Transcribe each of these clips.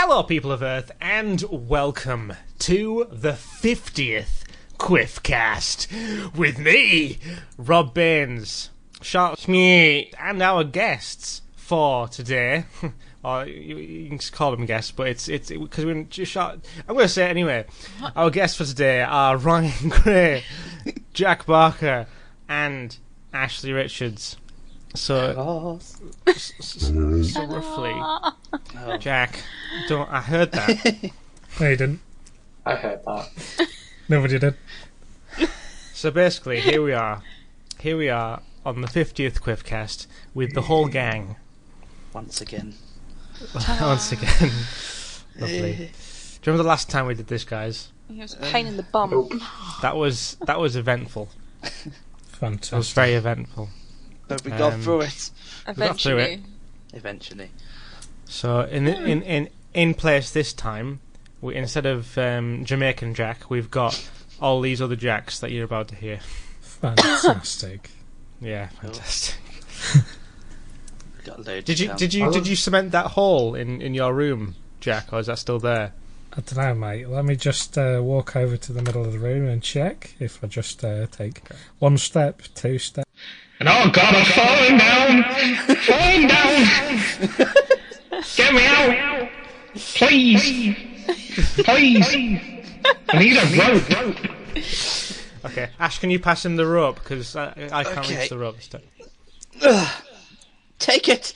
Hello, people of Earth, and welcome to the 50th Quiffcast with me, Rob Baines, Charlotte Smee, and our guests for today. Or you can just call them guests, but it's because we're just shot. I'm going to say it anyway. Our guests for today are Ryan Gray, Jack Barker, and Ashley Richards. So roughly, Jack. I heard that. No, you didn't. I heard that. Nobody did. So basically, here we are on the 50th Quiffcast with the whole gang. Once again. Lovely. Do you remember the last time we did this, guys? It was a pain in the bum. That was eventful. Fantastic. It was very eventful. But we got through it. Eventually. So in place this time, instead of Jamaican Jack, we've got all these other Jacks that you're about to hear. Fantastic. Yeah, fantastic. Got loads Did you cement that hole in your room, Jack, or is that still there? I don't know, mate. Let me just walk over to the middle of the room and check if I just take one step, two steps. And oh god, I'm falling down! Get me out! Please! I need a rope! Okay, Ash, can you pass him the rope? Because I can't reach the rope. Take it!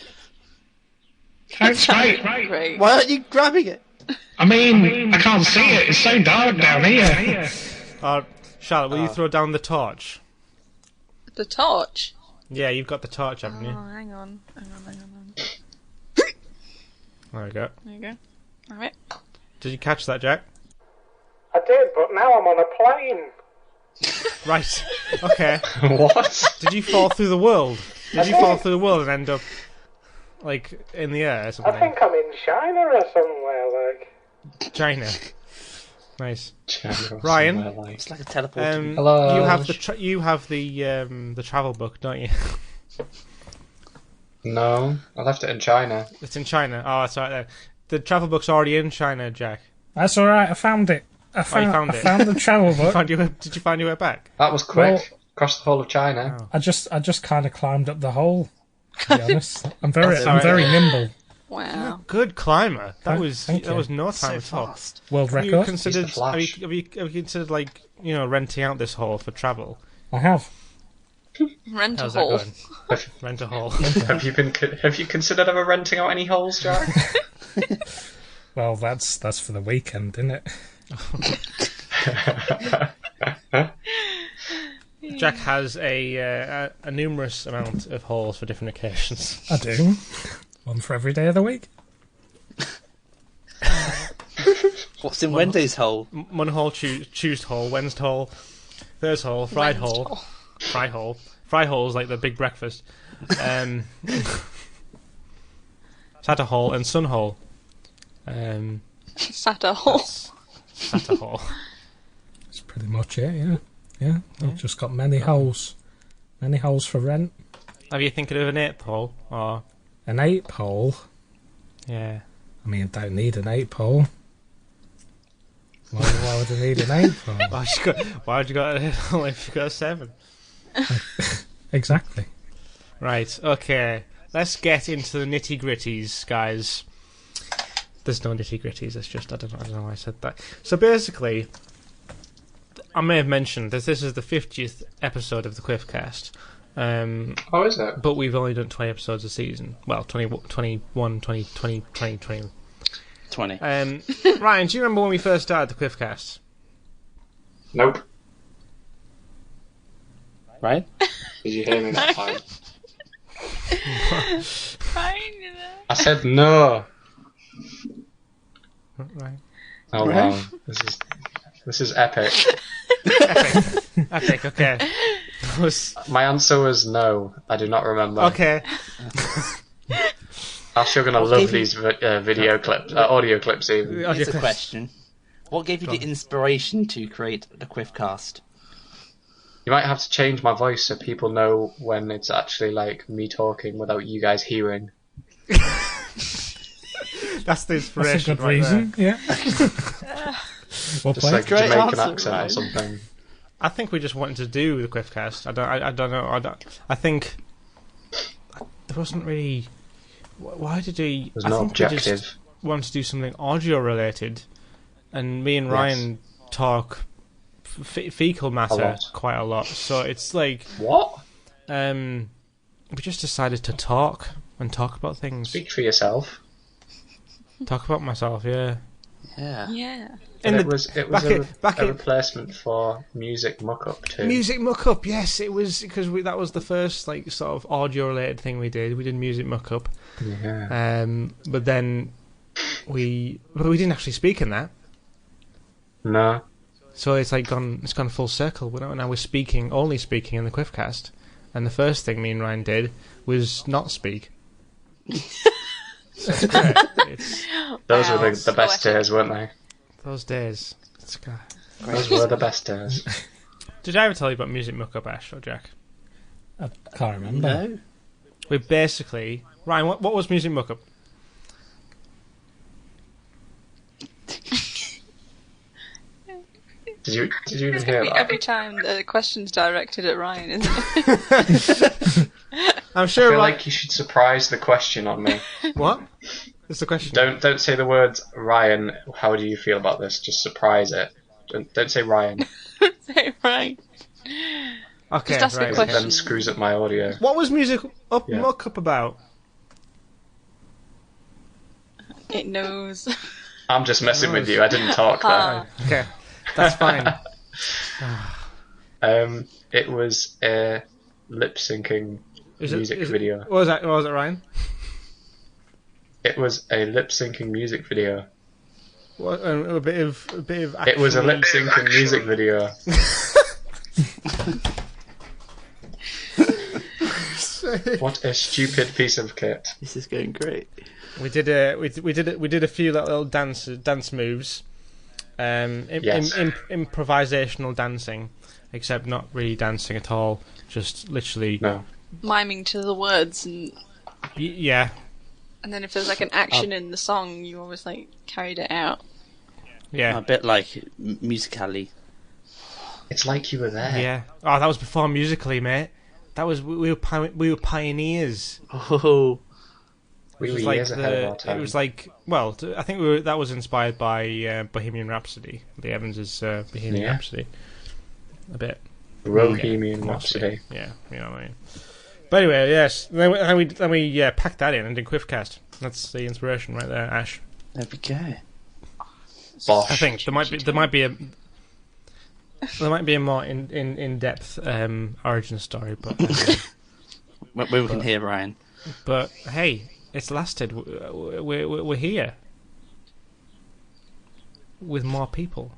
That's right. Great. Why aren't you grabbing it? I mean, I can't see it. It's so dark down here. Charlotte, will you throw down the torch? The torch? Yeah, you've got the torch, haven't you? Oh, hang on. There we go. There you go. Alright. Did you catch that, Jack? I did, but now I'm on a plane. Right. Okay. What? Did you fall through the world? Did you fall through the world and end up, like, in the air or something? I think I'm in China or somewhere, like. China. Nice. China, Ryan? It's like a teleport. Hello. You have the travel book, don't you? No, I left it in China. It's in China. Oh, that's right there. The travel book's already in China, Jack. That's alright, I found it. I found the travel book. Did you find your way back? That was quick. Well, Across the whole of China. Oh. I just kind of climbed up the hole, to be honest. I'm very nimble. Wow. Good climber. That Thank you. was no time So at all. fast. World Have you record. considered? He's the Flash. Have you considered, like, renting out this hall for travel? I have. Rent a How's hall. that going? Rent a hall. Have you considered ever renting out any holes, Jack? Well, that's for the weekend, isn't it? Jack has a numerous amount of halls for different occasions. I do. One for every day of the week. What's in Wendy's hole? Monday hall, Tuesday hall, Wednesday hall, Thursday hall, Friday hall, Friday hall. Friday hall is like the big breakfast. Saturday hall and Sun hall. Sat a hall. Saturday hall. That's pretty much it, yeah. I've just got many holes. Many holes for rent. Are you thinking of an 8th hall? Or An 8 hole? yeah. I mean, I don't need an 8 hole. Why would I need an 8 hole? Why would you got an 8 hall if you got a 7? Exactly. Right. Okay. Let's get into the nitty gritties, guys. There's no nitty gritties. It's just I don't know why I said that. So basically, I may have mentioned that this is the 50th episode of the Quiffcast. Oh, is it? But we've only done 20 episodes a season. Well, 21, 20, 20. 20. Ryan, do you remember when we first started the Quiffcast? Nope. Right? Did you hear me that time? Fine. I said no. Right. Oh wow, this is epic. Epic. Okay. My answer was no. I do not remember. Okay. Ash, you're gonna love these video clips, audio clips even. Here's a question. What gave you the inspiration to create the Quiffcast? You might have to change my voice so people know when it's actually like me talking without you guys hearing. That's the That's a inspiration. good right reason. Yeah. Well Just played. like a Great Jamaican answer, accent or Ryan. something. I think we just wanted to do the Quiffcast. I don't know. I think there wasn't really. Why did we? There's I no think we objective. just wanted to do something audio related, and me and Yes. Ryan talk fecal matter lot. quite a lot. So it's like What? we just decided to talk about things. Speak for yourself. Talk about myself, yeah. Yeah. Yeah. And In it the- was back a in- replacement for Music Muck-Up too. Music Muck-Up, yes, it was because that was the first like sort of audio-related thing we did. We did Music Muck-Up, Yeah. but then we didn't actually speak in that. No. So it's like gone full circle. Now we're only speaking in the Quiffcast, and the first thing me and Ryan did was not speak. So it's great. Those Wow, were the best poetic. days, weren't they? Those days. Those were the best days. Did I ever tell you about Music Muck-Up, Ash or Jack? I can't remember. No. We basically Ryan. What was Music Muck-Up? Did you even hear that? Every time the question's directed at Ryan, isn't it? I'm I sure. feel Ryan, like you should surprise the question on me. what? That's the question. Don't say the words Ryan. How do you feel about this? Just surprise it. Don't say Ryan. Say Ryan. Okay, Just ask a right, question. okay. Then screws up my audio. What was Music Yeah. Muck-Up about? It knows. I'm just messing with you. I didn't talk there. Okay, that's fine. It was a lip syncing music video. What was it, Ryan? It was a lip syncing music video. What, a bit of It was a action. lip syncing music video. What a stupid piece of kit. This is going great. We did a few little dance moves. Yes. Improvisational dancing, except not really dancing at all. Just literally, No. Miming to the words, and yeah, then if there's like an action in the song, you always like carried it out. yeah, A bit like Musical.ly. It's like you were there. yeah. Oh, that was before Musical.ly, mate. That was we were pioneers. Oh. We It were was like years ahead of our time. it was like, well, I think that was inspired by Bohemian Rhapsody, the Evans's Bohemian Yeah. Rhapsody, a bit. Bohemian Mostly. Rhapsody. Yeah, you know what I mean. But anyway, yes, then we packed that in and did Quiffcast. That's the inspiration right there, Ash. There we go. Bosh. I think there might be a more in depth origin story, but We can hear Ryan. but hey, it's lasted. We're here with more people,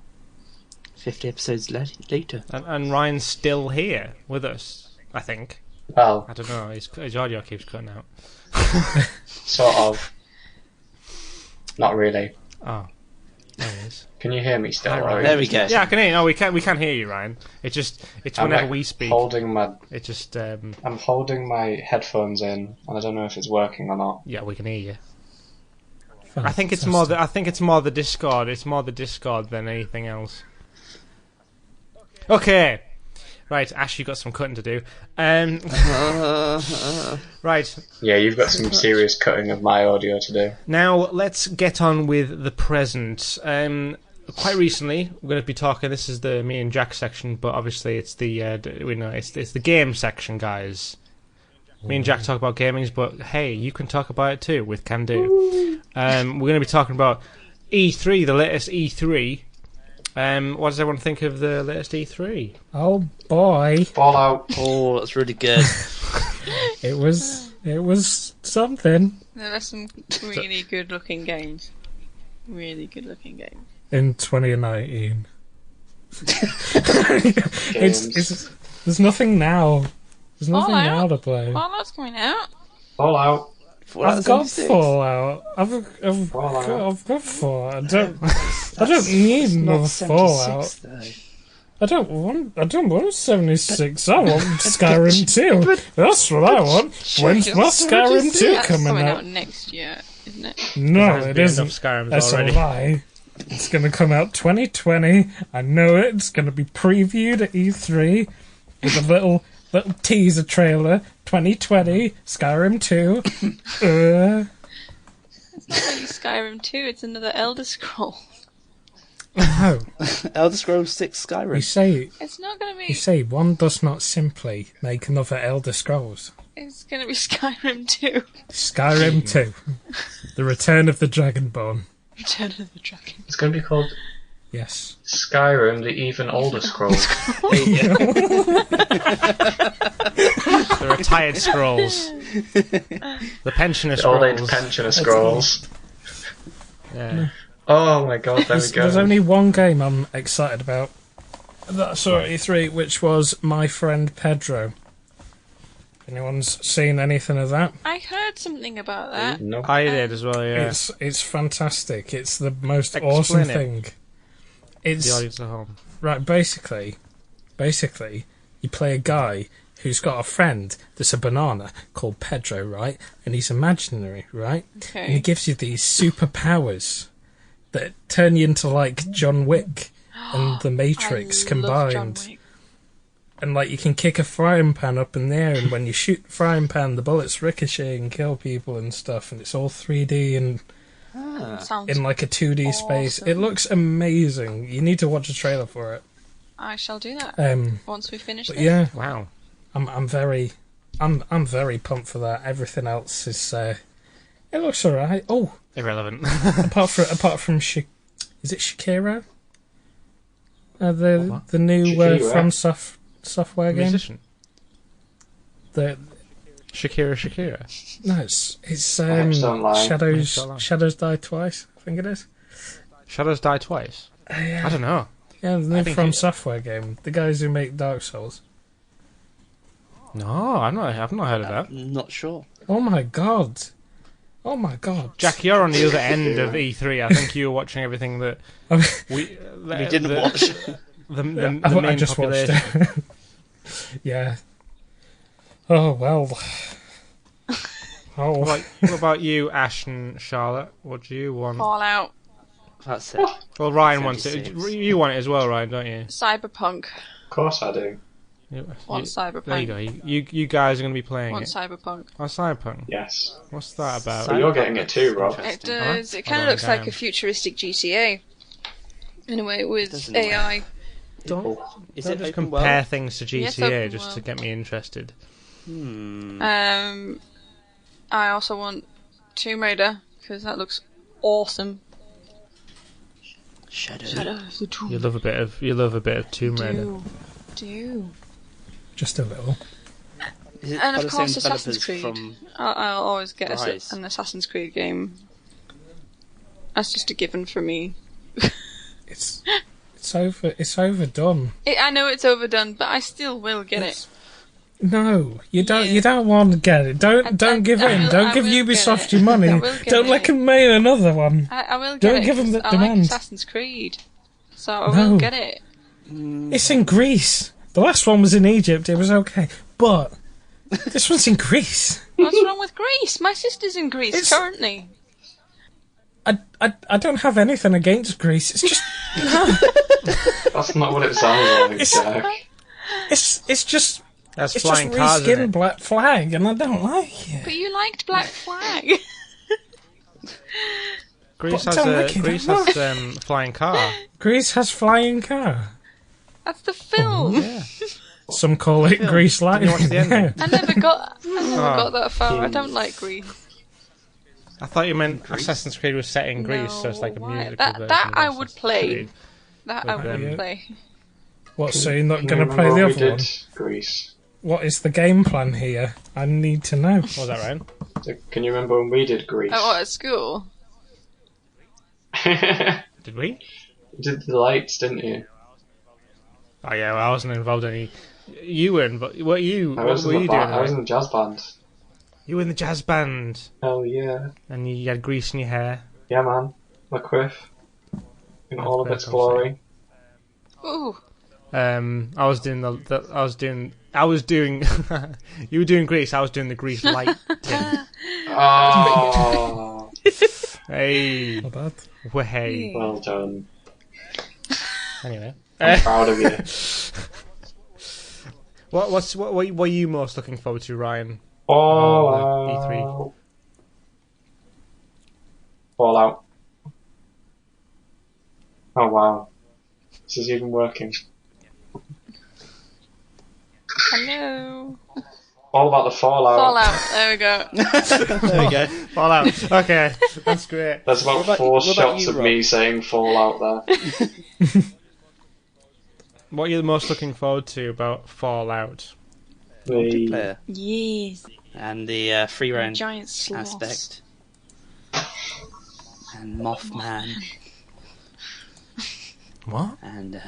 50 episodes later. and Ryan's still here with us. I think. Well, I don't know. His audio keeps cutting out. sort of. Not really. Oh, there it is. Can you hear me still? Hi, Ryan. Or There we go. Yeah, I can hear you. No, we can hear you, Ryan. It's I'm whenever like we speak. holding my It just I'm holding my headphones in, and I don't know if it's working or not. yeah, we can hear you. I think it's more the Discord. It's more the Discord than anything else. Okay, right, Ash, you got some cutting to do. Right, Yeah, you've got some serious cutting of my audio to do. now let's get on with the present. Quite recently, we're going to be talking. This is the me and Jack section, but obviously it's it's the game section, guys. Me and Jack talk about gamings, but hey, you can talk about it too with Can Do. We're going to be talking about E3, the latest E3. What does everyone think of the latest E3? Oh boy, Fallout. Oh, that's really good. it was something There are some really good-looking games. Really good-looking games. in 2019. Games. It's there's nothing now. There's nothing Fallout? now to play. Fallout's coming out. Fallout. I've got Fallout. I've Fallout. got Fallout. I don't need another Fallout. I don't want 76. I want Skyrim 2. That's what I want. When's my Skyrim 2 That's coming coming out? out next year. isn't it? No, There's it been isn't. enough Skyrims That's already. a lie. It's going to come out 2020. I know it. It's going to be previewed at E3 with a little teaser trailer. 2020, Skyrim 2. It's not really Skyrim 2, it's another Elder Scroll. No, Elder Scrolls 6 Skyrim. It's not going to you be. say one does not simply make another Elder Scrolls. It's going to be Skyrim 2. Skyrim 2. The Return of the Dragonborn. Return of the Dragon. It's going to be called Yes. Skyrim, the even older scrolls. The retired scrolls. The pensioner The old age scrolls. pensioner scrolls. Yeah. Oh my god, there we go. There's only one game I'm excited about that I saw at E3, which was My Friend Pedro. Anyone's seen anything of that? I heard something about that. Nope. I did as well, yeah. It's fantastic. It's the most Explain awesome it. thing. The It's audience at home. right. Basically, you play a guy who's got a friend that's a banana called Pedro, right? And he's imaginary, right? And he Okay. gives you these superpowers that turn you into like John Wick and the Matrix I love John combined. Wick. And like you can kick a frying pan up in the air, and when you shoot the frying pan, the bullets ricochet and kill people and stuff. And it's all 3D and Sounds in like a 2D space. awesome. It looks amazing. You need to watch a trailer for it. I shall do that once we finish But this. yeah, Wow. I'm very pumped for that. Everything else is it looks alright. Oh, Irrelevant. apart from is it Shakira? The new Shakira? From Software game. Musician. The Shakira. no, it's Hips don't lie. Hips don't lie. Shadows Die Twice. I think it is. Shadows Die Twice. Yeah, I don't know. yeah, the new think From it- Software game. The guys who make Dark Souls. No, I've not heard of that. Not sure. Oh my god. Oh my god. Jack, you're on the other end of E3. I think you were watching everything that we didn't watch. The I main just watched population. it. Yeah. Oh well. Oh. What about you, Ash and Charlotte? What do you want? Fallout, That's it. Well, Ryan wants it. 76. You want it as well, Ryan, don't you? Cyberpunk. Of course I do. Want There you go. Cyberpunk. You guys are going to be playing Want it. Cyberpunk. Oh, Cyberpunk. Yes. What's that about? But you're getting it too, Rob. It Interesting. does. It Hold kind on, of looks like damn. a futuristic GTA. In a way, with does in a way. AI. Don't Is don't it just open compare world? things to Yes, GTA open just to world. get me interested. I also want Tomb Raider because that looks awesome. Shadow. Shadow of the Tomb You love a bit of Tomb Raider. Do. Just a little. Is it And by of the course, same Assassin's developers Creed. from I'll always get Rise? an Assassin's Creed game. That's just a given for me. It's overdone. I know it's overdone, but I still will get it. No, you don't. Yeah. You don't want to get it. Don't give I in. will- Don't I give will get Ubisoft it. your money. I will get Don't let it. them make another one. I will get Don't it. give 'em 'cause the I demand. like Assassin's Creed, so I No. will get it. It's in Greece. The last one was in Egypt. It was okay, but this one's in Greece. What's wrong with Greece? My sister's in Greece It's- currently. I don't have anything against Greece. It's just That's not what it sounds like, Jack. it's just That's it's flying just cars in reskin it. Black Flag, and I don't like it. But you liked Black Flag. Greece But has don't like it, Greece don't has flying car. Greece has flying car. That's the film. Yeah. Some call it Grease Light. Did you watch the ending? I never got that far. I don't like Greece. I thought you meant Assassin's Creed was set in Greece, so it's like a No, why? musical That version. that of I would Assassin's play. Creed. That I With would them. play. What? So you're not Can you going to play remember the what other we one? did, Greece? What is the game plan here? I need to know. What was that, Ryan? Can you remember when we did Greece? Oh, at school. Did we? You did the lights, didn't you? Oh yeah, well, I wasn't involved in any. You were, but what were you I was doing? I was in Ryan? the jazz band. You were in the jazz band, Hell yeah. and you had grease in your hair. Yeah, man. McQuiff. In That's all of very its glory. Ooh. I was doing you were doing grease. I was doing the grease light tin. Oh. Hey. Not bad. Well, hey. Well done. Anyway. I'm proud of you. What are you most looking forward to, Ryan? Fallout. Fallout. Oh wow. This is even working. Hello. All about the Fallout. Fallout. There we go. There we go. Fallout. Okay, that's great. There's about four shots of me saying Fallout there. What are you most looking forward to about Fallout? Multiplayer. Yes. And the free round Giant sloths. aspect. And Mothman. What? And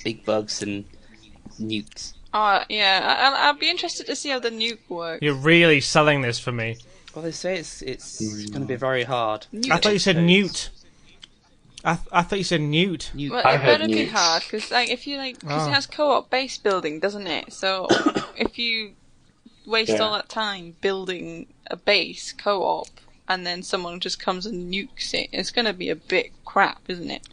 big bugs and nukes. Oh, yeah. I'd be interested to see how the nuke works. You're really selling this for me. Well, they say it's going to be very hard. I thought you said Newt. I thought you said Newt. Well, I it heard better be nukes. hard, because if you because Oh. it has co-op base building, doesn't it? So if you waste all that time building a base co-op, and then someone just comes and nukes it, it's going to be a bit crap, isn't it?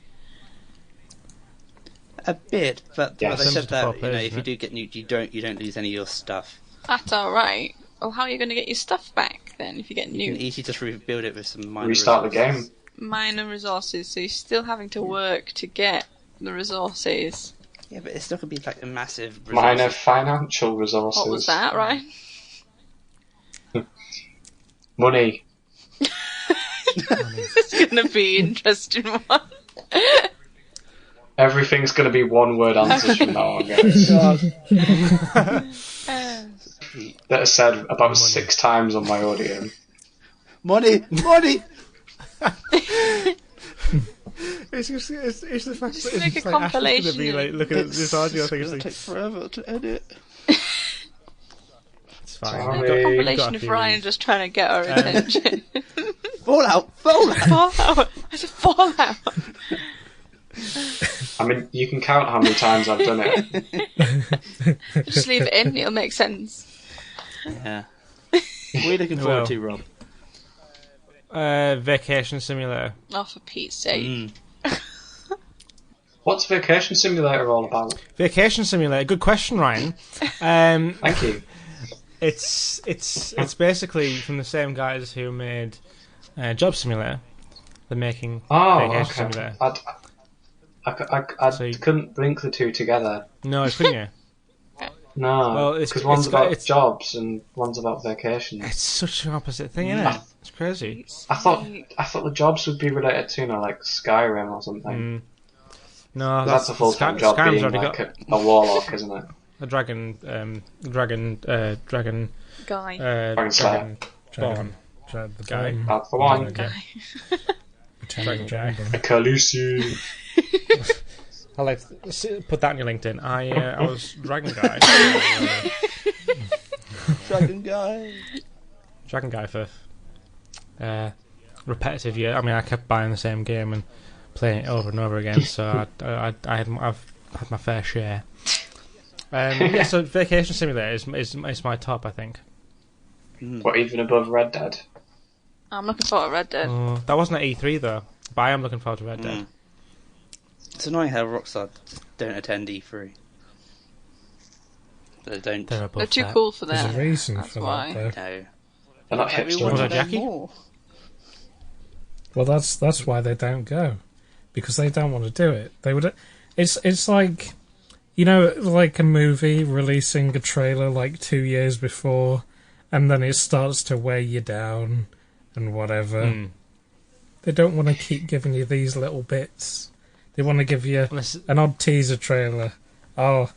A bit, but Yeah, they similar said to that 4 if players, you do get nuked, you don't lose any of your stuff. That's alright. Well, how are you going to get your stuff back, then, if you get You can nuked? easily just rebuild it with some minor Restart the resources. game. Minor resources, so you're still having to work to get the resources. Yeah, but it's still going to be like a massive resource. Minor financial resources. What was that, right? Money. It's going to be an interesting one. Everything's going to be one word answers from now on, guys. That are said about 6 times on my audio. Money! Money! It's the fact Just make a compilation be of- like looking at this audio thing. It's It's going to like, take forever to edit. it's fine. Sorry. You've got a Compilation of few Ryan reasons. just trying to get our attention. Fallout! Fallout! Fallout! It's a Fallout! I mean, you can count how many times I've done it. Just leave it in, it'll make sense. Yeah. What are you looking forward Well. to, Rob? Vacation Simulator. Oh, for Pete's sake. What's Vacation Simulator all about? Vacation Simulator. Good question, Ryan. Thank you. It's basically from the same guys who made Job Simulator. They're making Oh, Vacation okay. Simulator. I So you- couldn't link the two together. No, couldn't you? No, Well, it's- because one's it's got- about it's- jobs and one's about vacations. It's such an opposite thing, isn't it? It's crazy. I thought the jobs would be related to, like Skyrim or something. No, That's a full-time job Skyrim's being already like got a warlock, isn't it? a dragon, dragon, Guy. Dragon Slayer. Spawn. The Guy. Bone, That's the one. Okay. Pretend Dragon Dragon. Khaleesi. I like put that on your LinkedIn. I was Dragon Guy. Dragon Guy! Dragon Guy for repetitive year. I mean, I kept buying the same game and playing it over and over again. So I've had my fair share. Yeah, so Vacation Simulator is my top, I think. What, even above Red Dead? I'm looking forward to Red Dead. That wasn't at E3 though, but I am looking forward to Red Dead. It's annoying how Rockstar don't attend E3. They don't. They're above They're too that. cool for There's that. a reason That's for why. that, though. No. They're not Like, we hipsters. want Was to that know Jackie? more. Well, that's why they don't go, because they don't want to do it. They would. It's like, you know, like a movie releasing a trailer like 2 years before, and then it starts to weigh you down and whatever. They don't want to keep giving you these little bits. They want to give you Unless, an odd teaser trailer. Oh,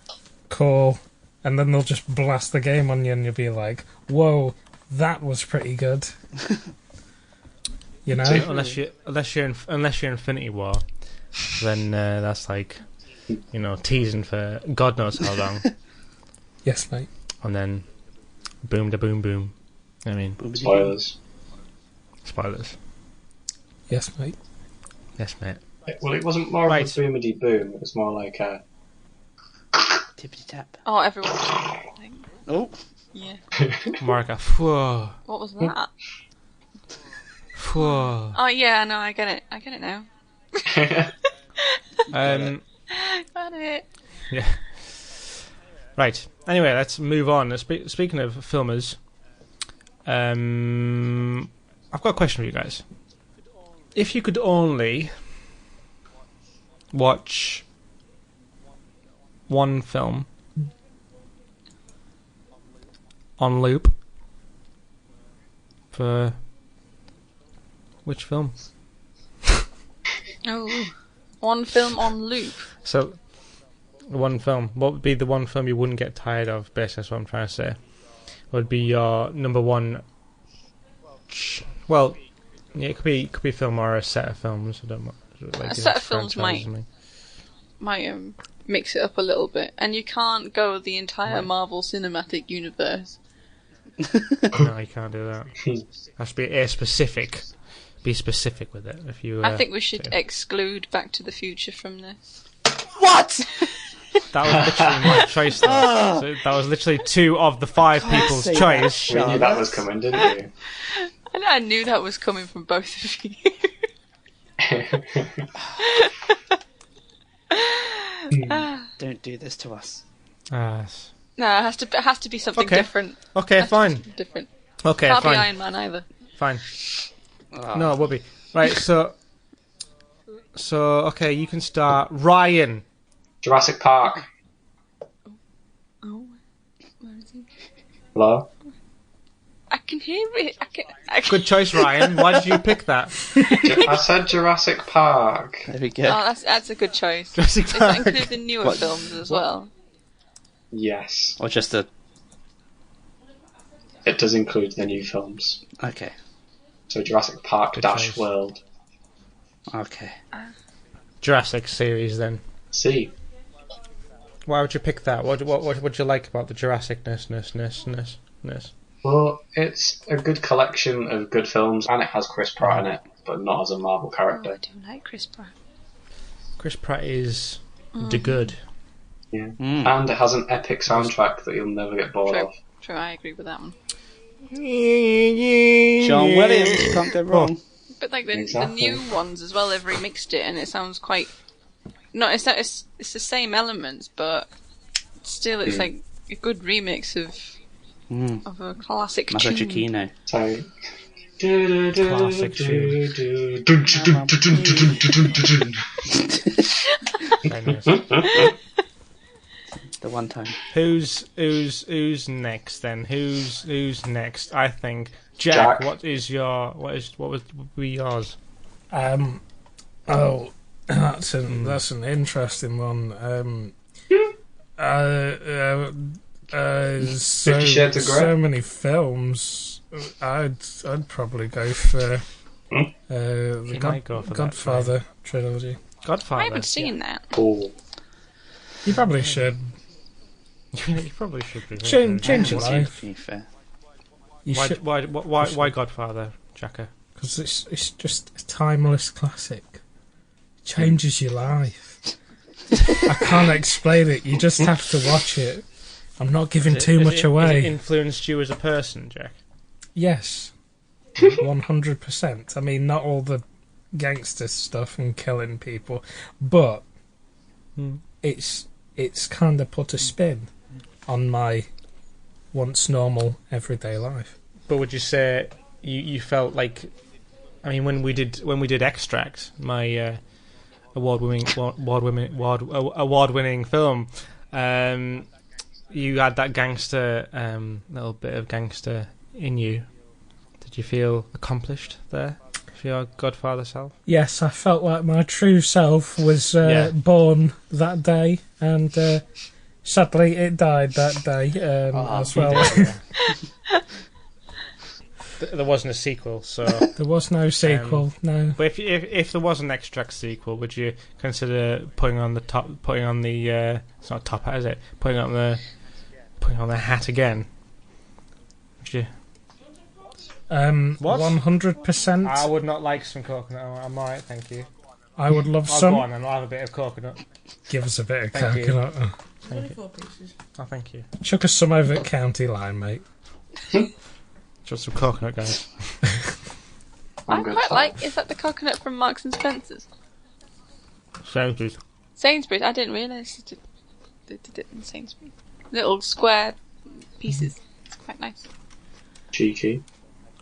cool. And then they'll just blast the game on you and you'll be like, whoa, that was pretty good. You know? unless you're Infinity War, then that's like, you know, teasing for God knows how long, Yes, mate. and then boom da boom boom. I mean, Spoilers. spoilers. Yes, mate. Yes, mate. Well, it wasn't more Right. of a boomity boom. It was more like a... Tippity tap. Oh, everyone. Oh, Yeah. Marika, whoa. What was that? Cool. Oh yeah, no, I get it. I get it now. Got it. Yeah. Right. Anyway, let's move on. Speaking of filmers, I've got a question for you guys. If you could only watch one film on loop for which film? Oh, one film on loop. So, one film. What would be the one film you wouldn't get tired of? Basically, that's what I'm trying to say. What would be your number one? Well, yeah, it could be a film or a set of films. I don't know. Like, A set of films might mix it up a little bit, and you can't go the entire Marvel Cinematic Universe. No, you can't do that. Has to be a specific. Be specific with it. If you, I think we should exclude Back to the Future from this. What? That was literally my choice. Though. So that was literally 2 of the 5 people's choice. We knew that was coming, didn't we? I knew that was coming from both of you. Don't do this to us. No, it has to be something Okay. different. Okay, fine. Different. Okay, Can't be fine. Iron Man either. Fine. No, it would be. Right, so okay, you can start. Ryan. Jurassic Park. Oh, where is he? Hello? I can hear it. I can... Good choice, Ryan. Why did you pick that? I said Jurassic Park. There we Oh, go. that's a good choice. Jurassic Does that Park. include the newer films as well? Yes. Or just a... It does include the new films. Okay. So Jurassic Park Good dash choice. World. Okay. Jurassic series, then. See. Why would you pick that? What would you like about the Jurassic-ness? Well, it's a good collection of good films, and it has Chris Pratt in it, but not as a Marvel Oh, character. I do like Chris Pratt. Chris Pratt is the good. Yeah. Mm. And it has an epic soundtrack that you'll never get bored True. of. True, I agree with that one. John Williams, can't go wrong. But like the Exactly. new ones as well, they've remixed it, and it sounds quite. No, it's the same elements, but still, it's like a good remix of a classic Master tune. Chiquino. So. Classic tune. Very nice. The one time. Who's next then? Who's next? I think Jack. Jack. What would be yours? Oh, that's an interesting one. 50 Shades of Grey? So many films. I'd probably go for the might go for that, Godfather trilogy. Godfather. I haven't seen that. Cool. You probably should You probably should be. change your To life. be fair. You Why, should, why Godfather, Jacka? because it's just a timeless classic. Changes your life. I can't explain it. You just have to watch it. I'm not giving too much Has it away. influenced you as a person, Jack? Yes, 100%. I mean, not all the gangster stuff and killing people, but it's kind of put a spin on my once normal everyday life. But would you say you felt like? I mean, when we did Extract, my award-winning film, you had that gangster, little bit of gangster in you. Did you feel accomplished there for your Godfather self? Yes, I felt like my true self was Yeah. born that day, and sadly it died that day as well. There wasn't a sequel, so. There was no sequel, no. But if there was an Extract sequel, would you consider putting on the it's not top hat, is it? Putting on the hat again? Would you? What? 100%. I would not like some coconut. I'm alright, thank you. I would love I'll some. go on and I'll have a bit of coconut. Give us a bit of Thank you. coconut. Thank you. Oh, thank you. Chuck us some over at County Line, mate. Just some coconut, guys. I good quite stuff. like. Is that the coconut from Marks and Spencer's? Sainsbury's. Sainsbury's. I didn't realise they did it in Sainsbury's. Little square pieces. It's quite nice. Cheeky.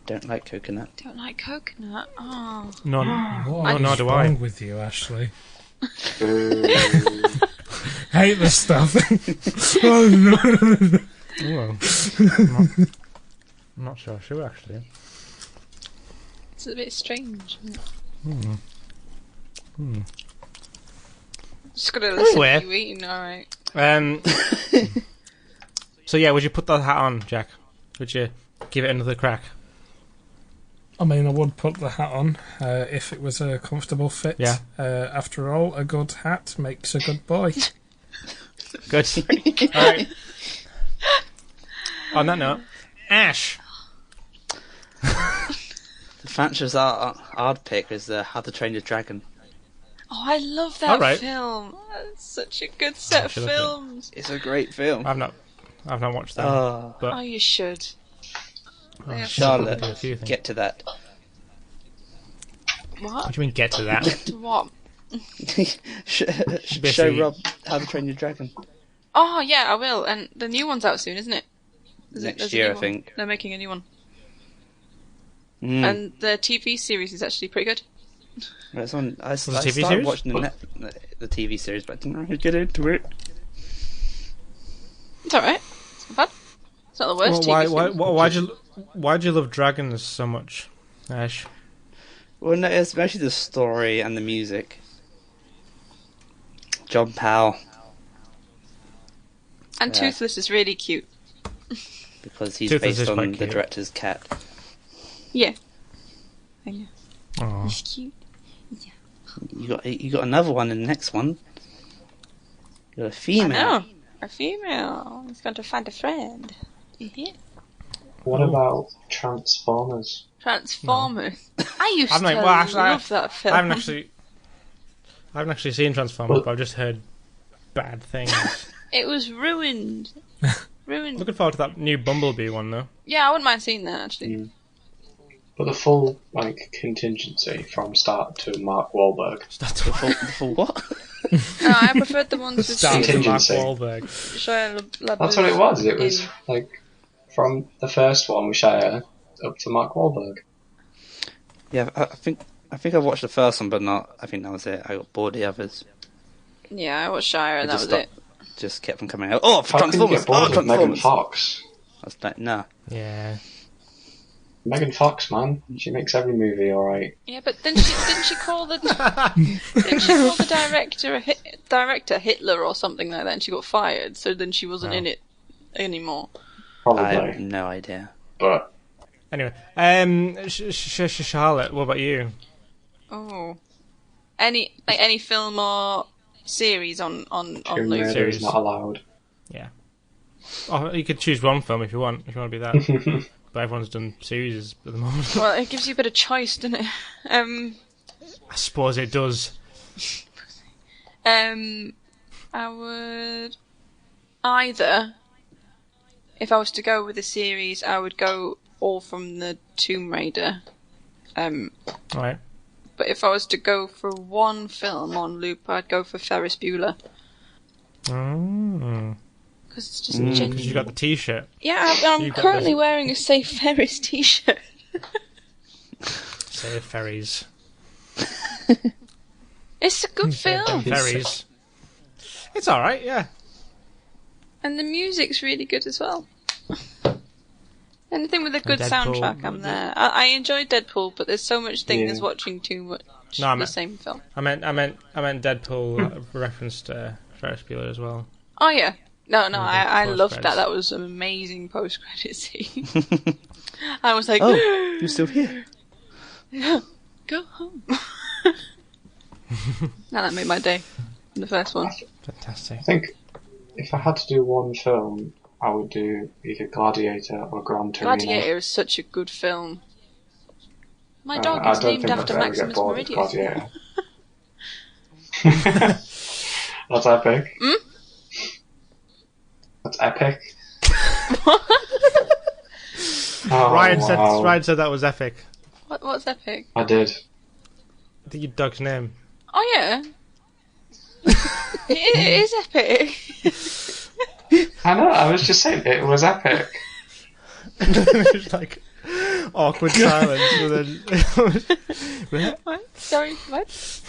Don't like coconut. Don't like coconut. Oh. None. What nor is do I. wrong with you, Ashley? Ooh. Hate this stuff. Oh, no. Well, I'm not sure actually. It's a bit strange. Isn't it? Just gotta listen Anyway. to you eating, alright. So yeah, would you put that hat on, Jack? Would you give it another crack? I mean, I would put the hat on if it was a comfortable fit. Yeah. After all, a good hat makes a good boy. Good. All right. On that note, Ash. The Fancher's art pick is How to Train Your Dragon. Oh, I love that Alright. film. That's such a good set of should have films. It's a great film. I've not watched that. Oh, but Oh, you should. They have Charlotte, do a few things. get to that. What What? do you mean get to that? What? Show Basically- Rob How to Train Your Dragon. Oh, yeah, I will. And the new one's out soon, isn't it? Next There's a year, new I one. think. They're making a new one. Mm. And the TV series is actually pretty good. It's on. I a TV started series? watching the TV series, but I didn't really get into it. It's alright. It's not bad. It's not the worst Well, TV series. why'd you love dragons so much, Ash? Well, no, it's mostly the story and the music. John Powell, And Yeah. Toothless is really cute. because he's Toothless is based on quite the cute. director's cat. Yeah. I know. Oh, He's cute. You got another one in the next one. You got a I female. know. A female. He's going to find a friend. Yeah. What about Transformers? Transformers. I used I've to not- well, actually, love that film. I haven't actually seen Transformers, Well- but I've just heard bad things. It was ruined. Ruined. Looking forward to that new Bumblebee one though. Yeah, I wouldn't mind seeing that actually. Mm. But the full contingency from start to Mark Wahlberg. For what? No, I preferred the ones with Start with Mark Contingency. Wahlberg. Shia LaBeouf. That's what it was. It was in- from the first one with Shia up to Mark Wahlberg. Yeah, I think I watched the first one, but not. I think that was it. I got bored of the others. Yeah, I watched Shire and that was it. Just kept on coming out. Oh, How can you Transformers! get bored Oh, of Megan Transformers! Fox? I was like, nah. Yeah. Megan Fox, man, she makes every movie alright. Yeah, but then didn't she call the didn't she call the director Hitler or something like that, and she got fired. So then she wasn't Oh. in it anymore. Probably, I have no idea. but Anyway, Charlotte, what about you? Oh, any film or series on Tomb Luke? Raider Series. is not allowed. Yeah. Oh, you could choose one film if you want. If you want to be that. But everyone's done series at the moment. Well, it gives you a bit of choice, doesn't it? I suppose it does. I would either, if I was to go with a series, I would go all from the Tomb Raider. Right. But if I was to go for one film on loop, I'd go for Ferris Bueller. Oh. Because it's just Because genuine. you got the T-shirt. Yeah, I'm You got currently this. wearing a Safe Ferris t-shirt. Say ferries. It's a good Them film. ferries. It's alright, yeah. And the music's really good as well. Anything with a good Deadpool. soundtrack, I'm there. I enjoy Deadpool, but there's so much thing Yeah. as watching too much No, I the meant- same film. I meant Deadpool referenced Ferris Bueller as well. Oh yeah. No, the I loved post-credits. that. That was an amazing post-credit scene. I was like, Oh, you're still here. go home. Now that made my day. The first one. Fantastic. I think if I had to do one film, I would do either Gladiator or Gran Torino. Gladiator is such a good film. My I dog is don't named think after I'd ever get Maximus bored of Meridius. Gladiator. That's epic. Hmm? That's epic. Oh, Ryan wow. said that was epic. What's epic? I did. I think your dog's name. Oh yeah. it is epic. I know. I was just saying it was epic. It's like awkward silence. And then What? Sorry, what?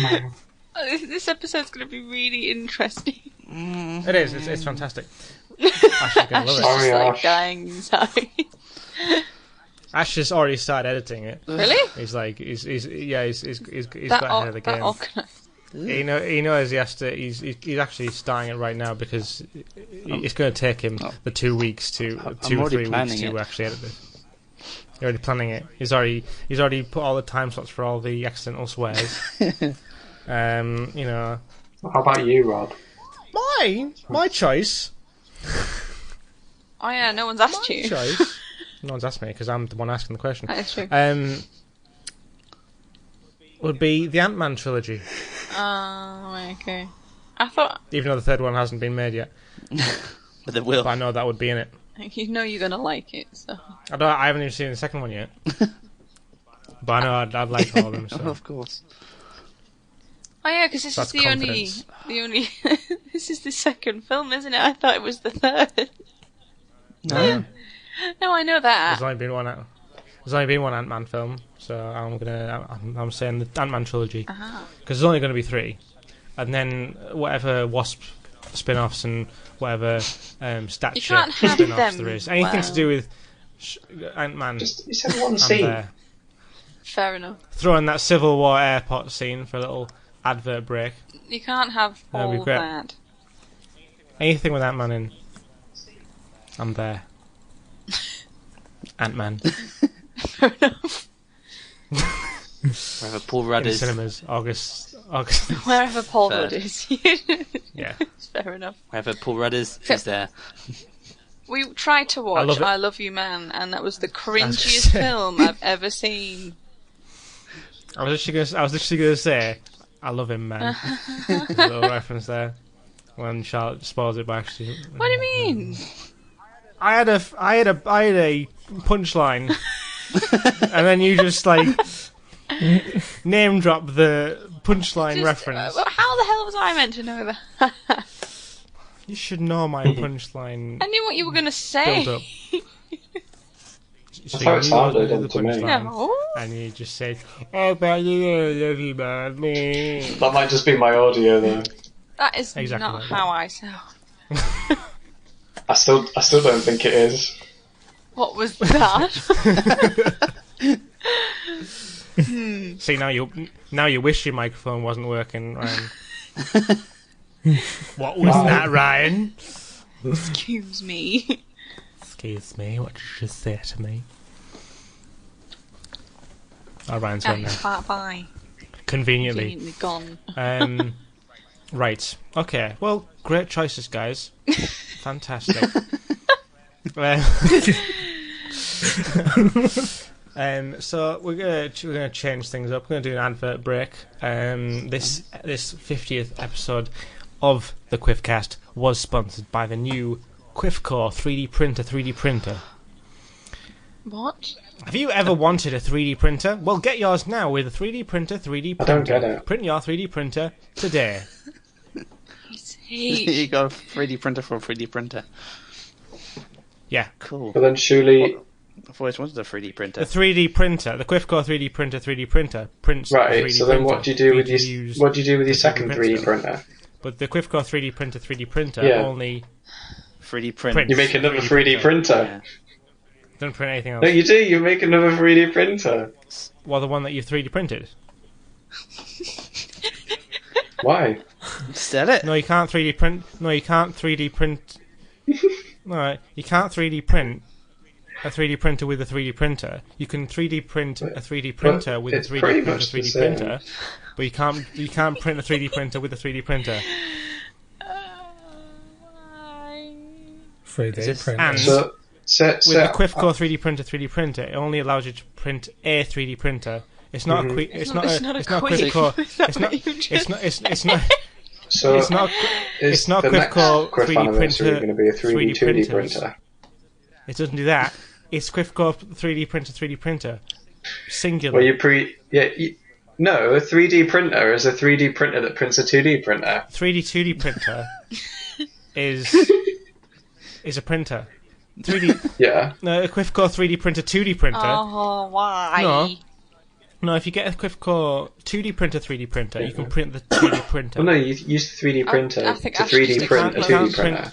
No. This episode's going to be really interesting. it is. It's fantastic. Ash is gonna love it. Sorry, Just like Ash. dying inside. Ash has already started editing it. Really? He's like, he's That got ahead of the game. organised. He knows he has to. He's actually starting it right now because it's going to take him the 2 weeks to I'm 2 or already 3 weeks planning to it. actually edit this. He's already planning it. He's already put all the time slots for all the accidental swears. You know, How about you, Rob? my choice. Oh yeah, no one's asked you. Choice. No one's asked me because I'm the one asking the question. That is true. Would be the Ant-Man trilogy, Oh, okay. I thought even though the third one hasn't been made yet. But they will. But I know that would be in it. you know you're gonna like it, so. I haven't even seen the second one yet. But I know I'd like all of them. So. Of course. Oh yeah, because this That's is the only. This is the second film, isn't it? I thought it was the third. No. No, I know that. There's only been one Ant-Man film, so I'm saying the Ant-Man trilogy because Uh-huh. there's only going to be 3, and then whatever Wasp spin-offs and whatever Stature You can't have spin-offs them, there is, anything to well. do with Ant-Man. Just you said one I'm scene. there. Fair enough. Throw in that Civil War airport scene for a little advert break. You can't have That'd be all great. that. Anything with Ant-Man in, I'm there. Ant-Man Fair enough. Wherever Paul in Rudd is. cinemas, August. Wherever Paul Fair. Rudd is. Yeah. Fair enough. Wherever Paul Rudd is, he's there. We tried to watch love it. I Love You Man, and that was the gonna cringiest say. film I've ever seen. I was literally gonna say, I love him, man. There's a little reference there. When Charlotte spoils it by actually. What do you mean? I had a punchline, and then you just like name drop the punchline Just, reference. how the hell was I meant to know that? You should know my punchline I knew what you were going to say. build up. That's how it sounded to me. No. And you just said, "Oh, but you love you, man." That might just be my audio though. That is Exactly not like that. how I sound. I still don't think it is. What was that? See, now you wish your microphone wasn't working, Ryan. What was that, Ryan? Excuse me. Excuse me, what did you just say to me? Oh, Ryan's gone now. Bye. Conveniently. Conveniently gone. Right. Okay. Well, great choices, guys. Fantastic. So we're gonna change things up. We're gonna do an advert break. This 50th episode of the Quiffcast was sponsored by the new Quiffcore 3D printer. What? Have you ever wanted a 3D printer? Well, get yours now with a 3D printer. I don't get it. Print your 3D printer today. You got a 3D printer for a 3D printer. Yeah. Cool. But then surely, I've always wanted a 3D printer. The 3D printer, the Quiffcore 3D printer prints right. 3D So then, what do you do with your your second 3D printer? But the Quiffcore 3D printer Yeah. only 3D print. Print. You make another 3D printer. doesn't print anything else. No, you do. You make another 3D printer. Well, the one that you 3D printed. Why? Sell it. No, you can't 3D print. No, you can't 3D print. No, you can't 3D print a 3D printer with a 3D printer. You can 3D print a 3D printer with a it's 3D pretty printer, much the 3D same. printer, but you can't print a 3D printer with a 3D printer. 3D print. And So, with the Quiffcore 3D printer, it only allows you to print a 3D printer. It's not a quick. It's not a Quiffcore. It's not. So It's not. is It's not the next Quiffcore Quiff 3D anniversary printer. going to be a 3D 2D printers. printer? It doesn't do that. Is Quiffcore 3D printer 3D printer? Singular. Well, no, a 3D printer is a 3D printer that prints a 2D printer. 3D 2D printer is a printer. 3D. Yeah. No, a Quiffcore 3D printer 2D printer. Oh, why? No, if you get a Quiffcore 2D printer 3D printer, you can print the 2D printer. Well, no, you use the 3D printer I think to Ash just 3D print a explained. 2D printer.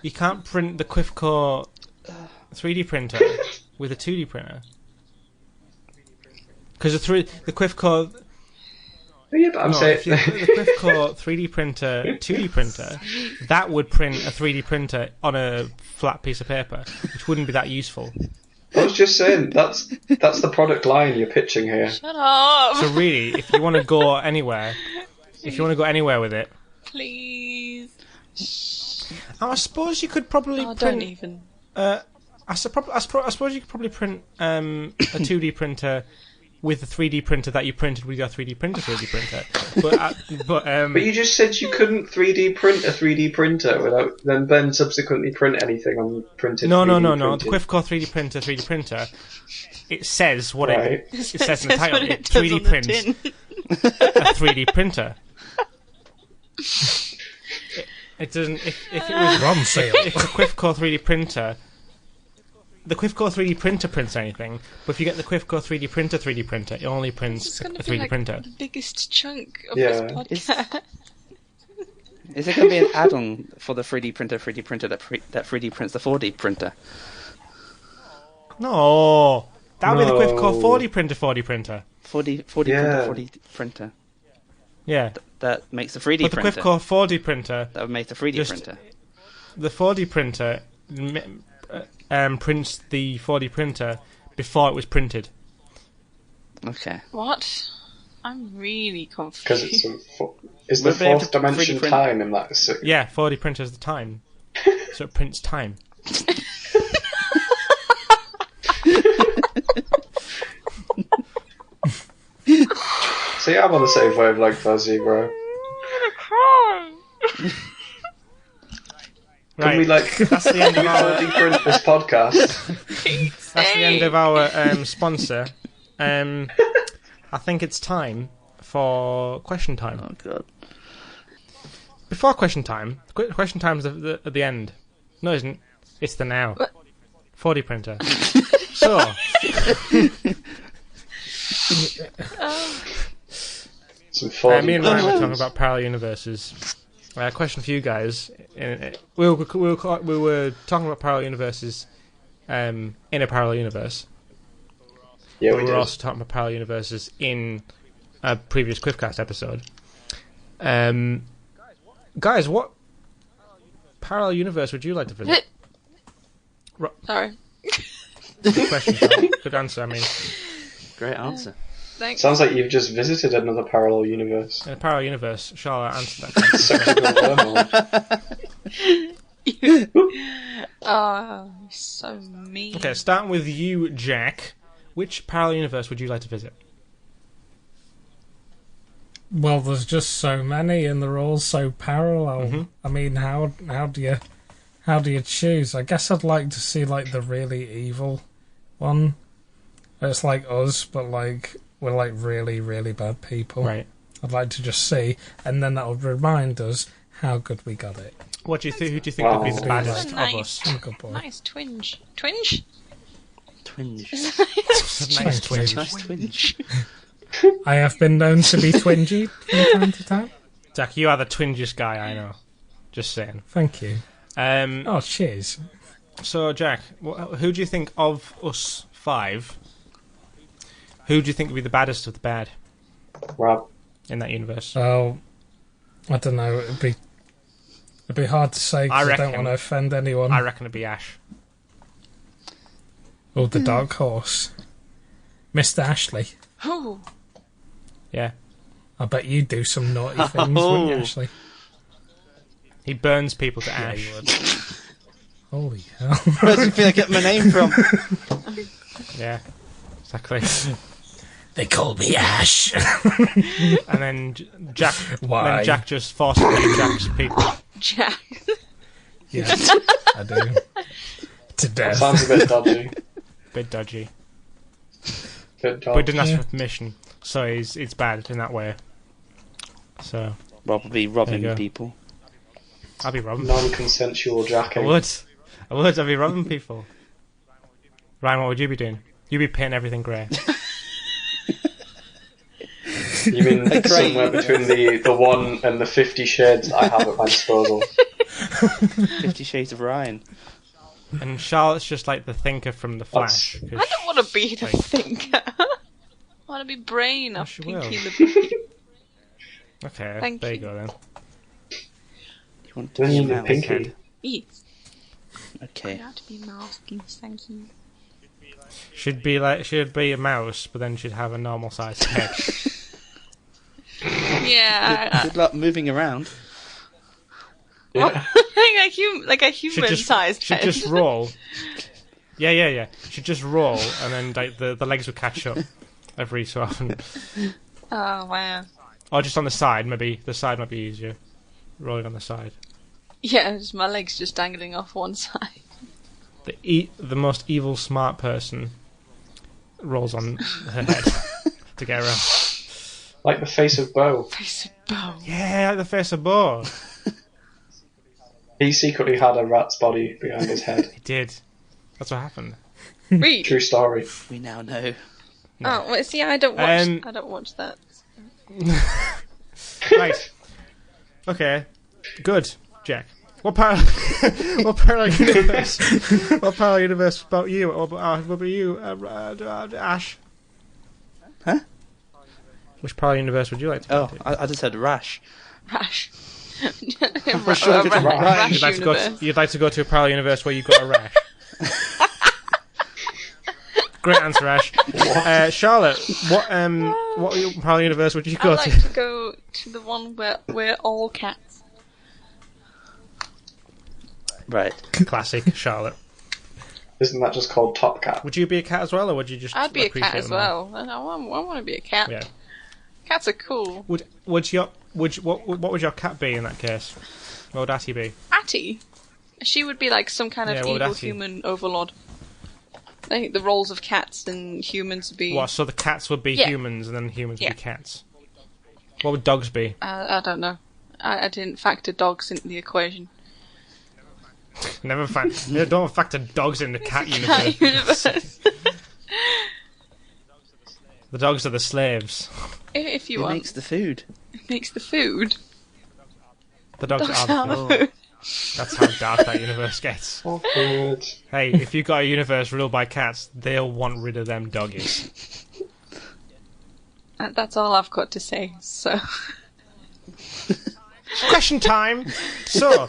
You can't print the Quiffcore 3D printer with a 2D printer. Because the Quiffcore... Oh, yeah, but I'm saying... If you put the Quiffcore 3D printer 2D printer, that would print a 3D printer on a flat piece of paper, which wouldn't be that useful. I was just saying, that's the product line you're pitching here. Shut up! So really, if you want to go anywhere with it... Please. I suppose you could probably Oh, print... don't even. I suppose you could probably print a 2D printer with the 3D printer that you printed with your 3D printer. But you just said you couldn't 3D print a 3D printer without then subsequently print anything on printed. No. 3D The Quiffcore 3D printer. It says what Right. it says in the title. what It does on 3D the prints tin. a 3D printer. It doesn't. If it was Ron sale. if the Quiffcore 3D printer. The Quiffcore 3D printer prints anything, but if you get the Quiffcore 3D printer, it only It's prints a going to 3D be like printer. the biggest chunk of Yeah. this podcast. Is it going to be an add-on for the 3D printer that 3D prints the 4D printer? No, that would be the No. Quiffcore 4D printer 4D printer. 4D Yeah. printer, 4D printer. Yeah, That makes the 3D but the printer. Quiffcore 4D printer, That would make the 3D Just- printer. the 4D printer prints the 4D printer before it was printed. Okay. What? I'm really Because confused. is the We'll be able fourth to 3D dimension print- time in that? Yeah, 4D printer is the time, so it prints time. See, I'm on the same wavelength as you, bro. Can we That's the end of our 3D print this podcast? That's the end of our sponsor. I think it's time for question time. Oh god. Before question time, question time's at the end. No, it isn't. It's the now. What? 4D printer. So, Some 4D me and Ryan were printers. talking about parallel universes. Question for you guys. We were talking about parallel universes in a parallel universe. Yeah, But we we were did. also talking about parallel universes in a previous Quiffcast episode. Guys, what parallel universe would you like to visit? Sorry. Good question, Charlotte. Good answer. I mean, Great answer. Thanks. Sounds like you've just visited another parallel universe. in a parallel universe, Charlotte answered that question. Such a good wormhole. Oh, you're so mean. Okay, starting with you, Jack. Which parallel universe would you like to visit? Well, there's just so many, and they're all so parallel. Mhm. I mean, how do you choose? I guess I'd like to see like the really evil one. It's like us, but like we're like really, really bad people. Right. I'd like to just see, and then that would remind us how good we got it. What do you think? Who do you think would be the Oh. baddest of Nice. us? I'm a good boy. Nice twinge. Twinge? Twinge. Nice twinge. Nice twinge. I have been known to be twingy from time to time. Jack, you are the twingiest guy I know. Just saying. Thank you. Um, Oh, cheers. So, Jack, who do you think of us five? Who do you think would be the baddest of the bad Rob. in that universe? Oh, I don't know. It'd be hard to say I because I don't reckon- want to offend anyone. I reckon it'd be Ash. Oh, the dark horse, Mr. Ashley. Oh, Yeah, I bet you do some naughty things, wouldn't you, Ashley? he burns people to ash. Holy hell! Where do you think I get my name from? Yeah, exactly. They call me Ash. And then Jack. Why? Then Jack just forcibly Jack's people. Jack. Yes, I do. To That death. sounds a bit dodgy. Bit dodgy. Bit But he didn't ask Yeah. for permission, so it's bad in that way. So Rob will be There robbing you go. people. I'll be robbing. non-consensual I jacking. would. I'd be robbing people. Ryan, what would you be doing? You'd be painting everything grey. You mean somewhere between the 1 and the 50 shades I have at my disposal? 50 Shades of Ryan. And Charlotte's just like the thinker from The Flash. I don't want to be the Like- thinker. I want to be Brain of she Pinky will. the Brain. Okay, Thank there you. you go then. You want to Then be a you mouse? Pinky. Yes. Okay. I want to be mouse, please, thank you. She'd be a mouse, but then she'd have a normal sized head. Yeah. Good luck moving around. Yeah. like a human-sized She'd head. just roll. Yeah. She'd just roll, and then like the legs would catch up every so often. Oh wow. Or just on the side, maybe. The side might be easier. Rolling on the side. Yeah, just my legs just dangling off one side. The most evil smart person rolls on her head to get around. Like the face of Bo. Face of bow. Yeah, like the face of Bo. He secretly had a rat's body behind his head. He did. That's what happened. Read. True story. We now know. Oh, well, see, I don't watch that. Right. Okay. Good, Jack. What parallel universe? What parallel universe about you? What about you, Ash? Huh? Which parallel universe would you like to go Oh, to? I just said rash. Rash. For sure it's Rash You'd like to go universe. you'd like to go to a parallel universe where you've got a rash. Great answer, Ash. Charlotte, what parallel universe would you I'd go like to? to go to the one where we're all cats. Right. Classic, Charlotte. Isn't that just called Top Cat? Would you be a cat as well, or would you just I'd be a appreciate cat as them all? well. I want to be a cat. Yeah. Cats are cool. What would your cat be in that case? What would Atty be? Atty. She would be like some kind of Yeah, what would evil Atty? human overlord. I think the roles of cats and humans would be. What? So the cats would be Yeah. humans, and then humans would Yeah. be cats. What would dogs be? I don't know. I didn't factor dogs into the equation. Don't factor dogs in the cat Cat universe. universe. The dogs are the slaves. If you Who want. makes the food? Makes the food. The dogs Dogs are the are the slaves. food. That's how dark that universe gets. Awkward. Hey, if you've got a universe ruled by cats, they'll want rid of them doggies. That's all I've got to say. So. Question time! So,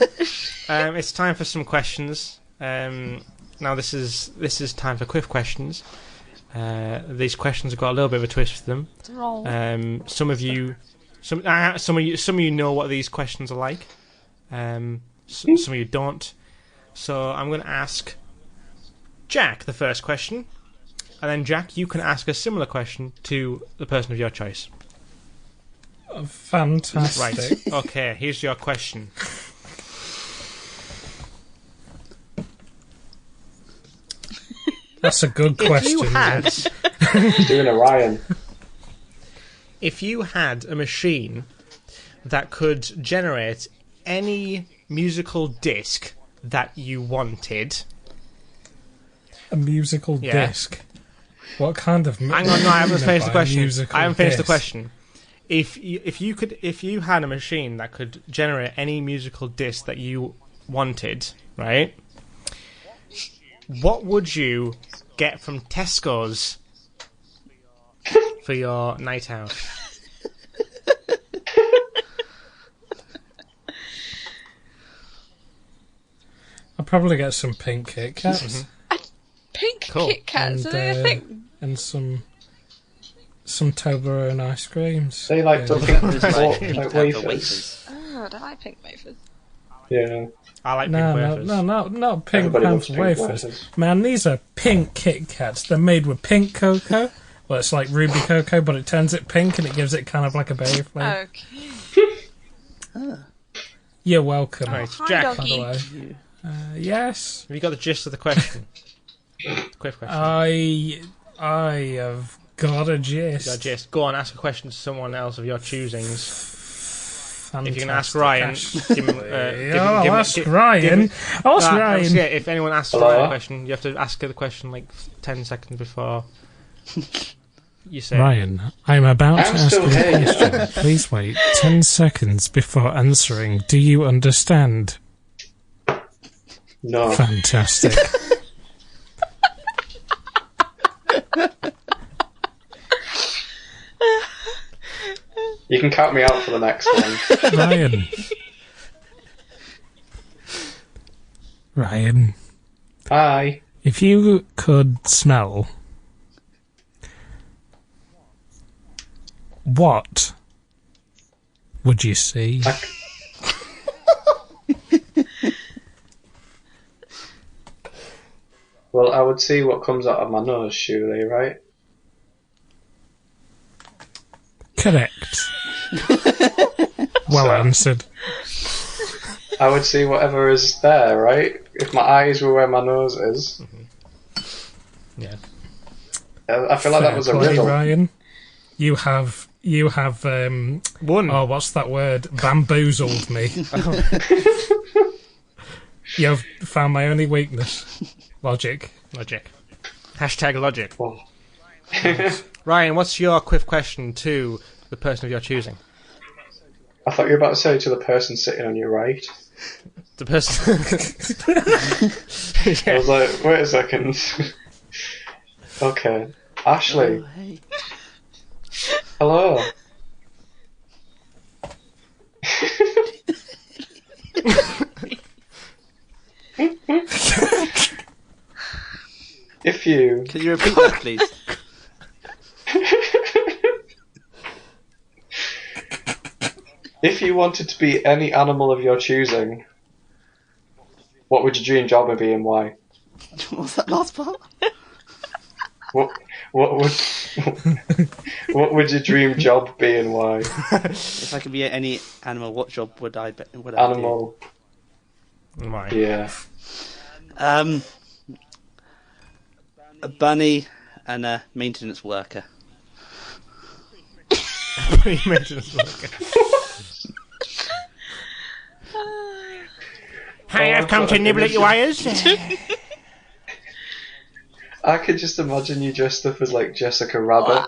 it's time for some questions. Now this is time for quiff questions. These questions have got a little bit of a twist to them. Roll. Some of you know what these questions are like. Some of you don't. So I'm going to ask Jack the first question, and then Jack, you can ask a similar question to the person of your choice. Fantastic. Right. Okay. Here's your question. That's a good question. Doing a Ryan. If you had a machine that could generate any musical disc that you wanted. A musical Yeah. disc. What kind of? Hang on, no, I haven't finished the question. Musical I haven't finished the disc? question. If you had a machine that could generate any musical disc that you wanted, right? What would you get from Tesco's for your night out? I'll probably get some pink Kit Kats Pink Cool. Kit Kats. And, I think. and some Toblerone ice creams. They like the Yeah. pink like wafers. Oh, do I pink wafers? Yeah. I like pink No, wafers. not pink Everybody loves panther pink wafers. wafers. Man, these are pink Kit Kats. They're made with pink cocoa. Well, it's like ruby cocoa, but it turns it pink and it gives it kind of like a berry flavour. Okay. You're welcome. Right, Hi, Jack, By doggy. the way. Yes. have you got the gist of the question? Quick question. I have got a gist. Go, Jess, go on, ask a question to someone else of your choosings. Fantastic. If you can ask Ryan, give him, I'll ask Ryan. I'll ask Ryan. Yeah, if anyone asks Ryan a question, you have to ask her the question like 10 seconds before you say Ryan, I'm about to ask you still a here, question. Please wait 10 seconds before answering. Do you understand? No. Fantastic. You can count me out for the next one. Ryan, Hi. if you could smell, what would you see? Well, I would see what comes out of my nose, surely, right? Correct. Well So- answered. I would see whatever is there, right? If my eyes were where my nose is. yeah. I feel like that was a Fair play, riddle. Ryan. You have One. oh, what's that word? Bamboozled me. You have found my only weakness. Logic. Logic. Hashtag logic. Oh. Ryan, what's your quick question to the person of your choosing? I thought you were about to say to the person sitting on your right. The person. I was like, wait a second. Okay. Ashley. Oh, hey. Hello. If you Can you repeat that, please? if you wanted to be any animal of your choosing, what would your dream job be and why? What was that last part? What would what would your dream job be and why? If I could be any animal, what job would I Animal. Right. Yeah. do? A bunny and a maintenance worker. Maintenance worker. Hi, I've come to nibble at your wires. I could just imagine you dressed up as like Jessica Rabbit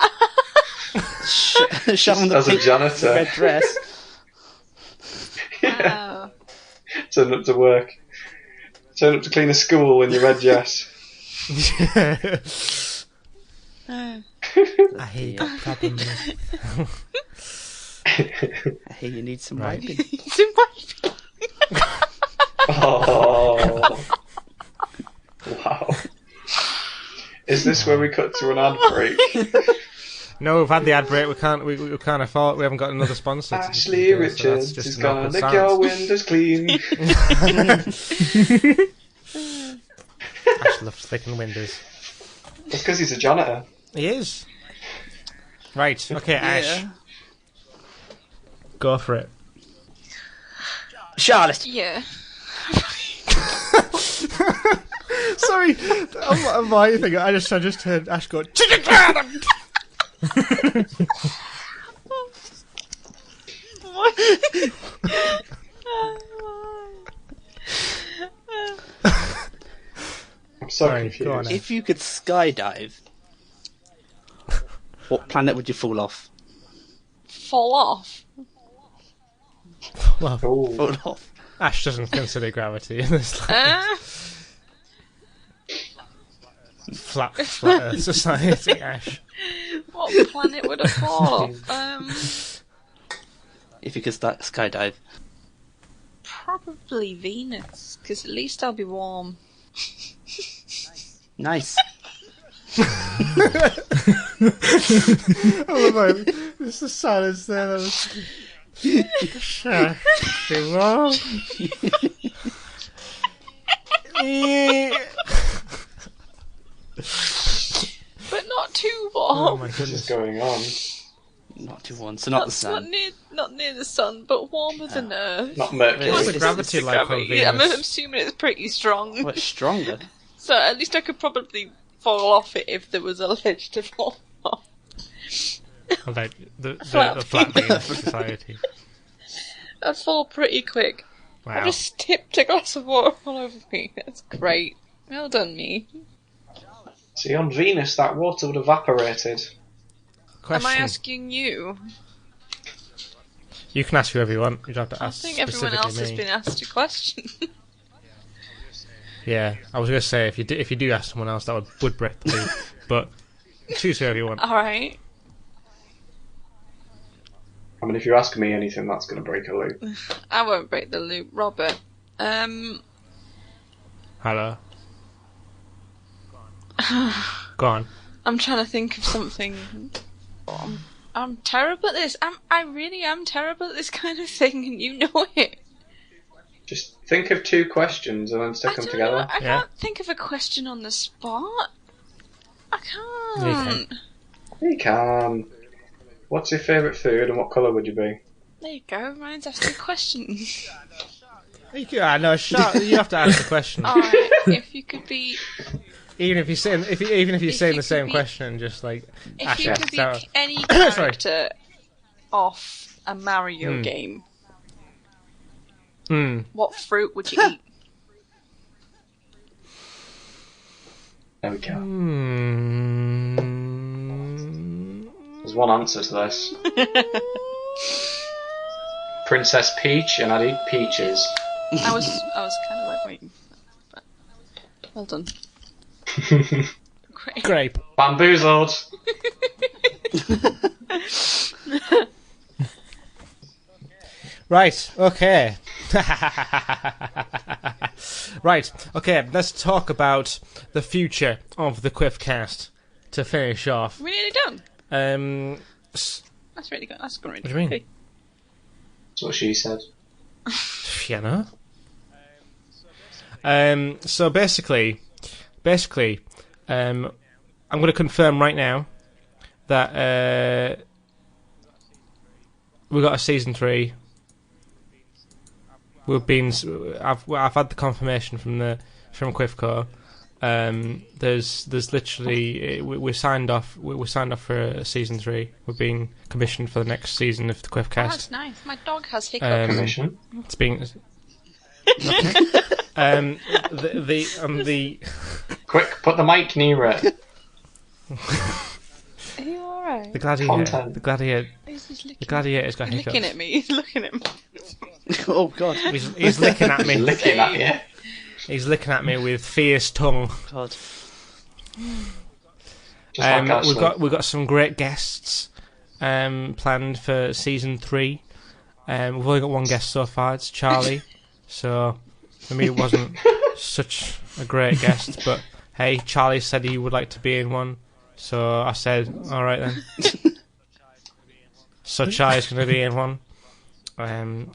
Shoving the as a pink janitor. red dress. Wow. Turn up to work. Turn up to clean a school in your red dress. I hate that problem. Hey, you need some Right. wiping. It's in my Oh. Wow. Is this where we cut to an ad break? No, we've had the ad break. We can't afford. We haven't got another sponsor. to Ashley do, so Richards that's just is an gonna awkward lick silence. your windows clean. Ash loves licking windows. It's because he's a janitor. He is. Right. Okay, Ash. Go for it. Charlotte! Yeah. Sorry, I'm my thing. I just heard Ash go. Chicken garden! I'm so Sorry, confused. go on, Ash. If you could skydive, what planet would you fall off? Fall off. Well, Ooh. Fall off. Ash doesn't consider gravity in this flat Earth society. Ash. What planet would I fall off? If you could skydive. Probably Venus, because at least I'll be warm. Nice. I love how there's the silence there. Sure. Wrong. But not too Oh warm. my What's goodness. going on? Not too warm, so not the Not sun. not near the sun, but warmer than Earth. Not Mercury. What's the It's- gravity It's like on gravity. I'm Venus? assuming it's pretty strong. Well, it's stronger. So at least I could probably fall off it if there was a ledge to fall off. Like the flat Baines Society. I'd fall pretty quick. Wow. I just tipped a glass of water all over me. That's great. Well done, me. See, on Venus, that water would have evaporated. Question. Am I asking you? You can ask whoever you want. You don't have to I ask think everyone else specifically has me. been asked a question. Yeah, I was going to say if you do ask someone else, that would break the loop. But choose whoever you want. Alright. I mean, if you ask me anything, that's going to break a loop. I won't break the loop. Robert. Hello. Go on. I'm trying to think of something. I'm terrible at this. I really am terrible at this kind of thing, and you know it. Just think of 2 questions and then stick them together. I can't think of a question on the spot. I can't. You can. What's your favourite food and what colour would you be? There you go. Ryan's asked me questions. Yeah, no, you have to ask the question. Alright, if you could be... Even if you're saying the same question, just like If you could be any Sorry. character off a Mario game, what fruit would you eat? There we go. Hmm. There's one answer to this. Princess Peach, and I'd eat peaches. I was kind of like waiting for that, but well done. Great. Grape. Bamboozled! Right. Okay. Right. Okay. Let's talk about the future of the Quiffcast to finish off. We're nearly done. That's really good. That's going really What do you mean? quickly. That's what she said. You know. So basically, I'm going to confirm right now that we got a season 3. I've had the confirmation from Quifco. There's literally we're signed off. We're signed off for a season 3. We're being commissioned for the next season of the Oh, Quiffcast. that's nice. My dog has hiccups. Commission. It's being. Okay. The Quick, put the mic near it. Are you alright? the gladiator. Content. The gladiator. He's looking, The gladiator's got hiccups. looking at me. He's looking at me. Oh God. He's licking at me. Licking at you. He's licking at me with fierce tongue. God. Just like Ashley. We've got some great guests planned for season 3. We've only got one guest so far. It's Charlie. So for me, it wasn't such a great guest. But hey, Charlie said he would like to be in one. So I said, all right then. So Charlie's going to be in one.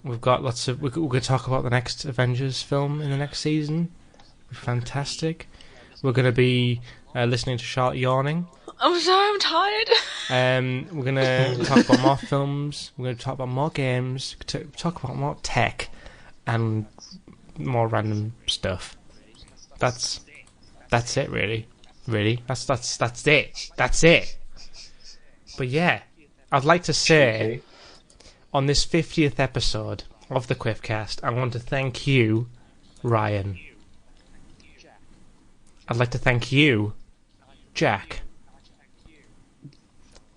We've got lots of. We're going to talk about the next Avengers film in the next season. Fantastic. We're going to be listening to Charlotte yawning. I'm sorry, I'm tired. We're going to talk about more films. We're going to talk about more games. Talk about more tech and more random stuff. That's it, really. Really, that's it. That's it. But yeah, I'd like to say on this 50th episode of the Quiffcast, I want to thank you, Ryan. I'd like to thank you, Jack.